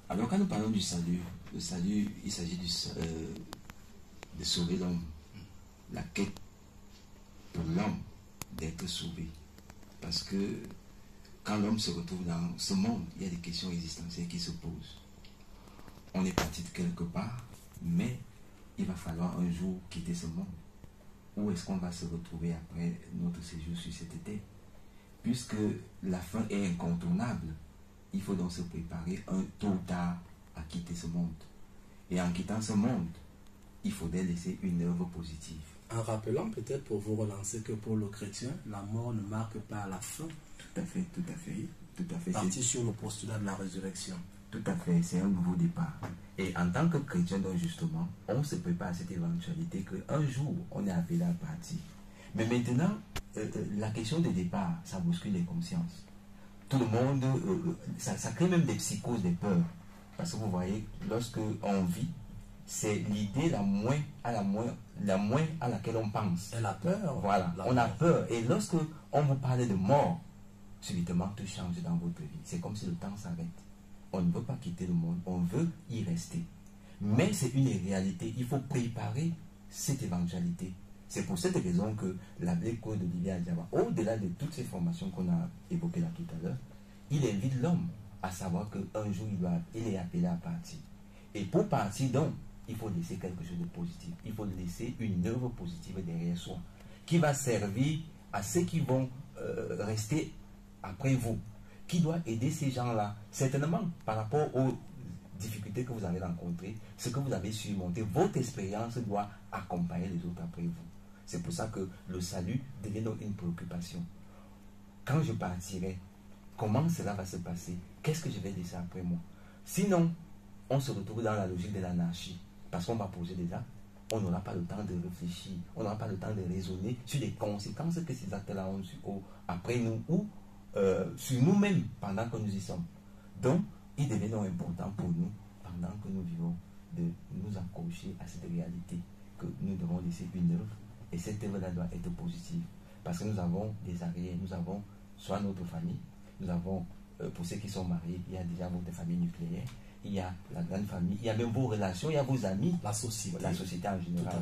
Alors quand nous parlons du salut, le salut, il s'agit de sauver l'homme. La quête pour l'homme d'être sauvé. Parce que quand l'homme se retrouve dans ce monde, il y a des questions existentielles qui se posent. On est parti de quelque part, mais il va falloir un jour quitter ce monde. Où est-ce qu'on va se retrouver après notre séjour sur cette terre? Puisque la fin est incontournable, il faut donc se préparer tôt ou tard à quitter ce monde. Et en quittant ce monde, il faudrait laisser une œuvre positive. En rappelant peut-être pour vous relancer que pour le chrétien, la mort ne marque pas la fin. Tout à fait, tout à fait, tout à fait. Parti sur le postulat de la résurrection. Tout à fait, c'est un nouveau départ. Et en tant que chrétien, donc justement, on se prépare à cette éventualité qu'un jour, on est appelé à partir. Mais maintenant, la question de départ, ça bouscule les consciences. Tout le monde, ça crée même des psychoses, des peurs. Parce que vous voyez, lorsque on vit, c'est l'idée la moins à laquelle on pense. Et la peur. Voilà, on a peur. Et lorsque on vous parle de mort, subitement tout change dans votre vie. C'est comme si le temps s'arrête. On ne veut pas quitter le monde, on veut y rester. Mais c'est une réalité. Il faut préparer cette éventualité. C'est pour cette raison que l'abbé Claude Olivier Adjaba, au-delà de toutes ces formations qu'on a évoquées là tout à l'heure, il invite l'homme à savoir qu'un jour il est appelé à partir. Et pour partir donc, il faut laisser quelque chose de positif. Il faut laisser une œuvre positive derrière soi, qui va servir à ceux qui vont rester après vous, qui doit aider ces gens-là, certainement par rapport aux difficultés que vous avez rencontrées, ce que vous avez surmonté, votre expérience doit accompagner les autres après vous. C'est pour ça que le salut devient donc une préoccupation. Quand je partirai, comment cela va se passer? Qu'est-ce que je vais laisser après moi? Sinon, on se retrouve dans la logique de l'anarchie, parce qu'on va poser des actes, on n'aura pas le temps de réfléchir, on n'aura pas le temps de raisonner sur les conséquences que ces actes-là ont après nous ou sur nous-mêmes pendant que nous y sommes. Donc, il devient donc important pour nous, pendant que nous vivons, de nous accrocher à cette réalité que nous devons laisser une œuvre, et cette œuvre-là doit être positive. Parce que nous avons des arrières, nous avons soit notre famille, nous avons, pour ceux qui sont mariés, il y a déjà votre famille nucléaire, il y a la grande famille, il y a même vos relations, il y a vos amis, la société en général.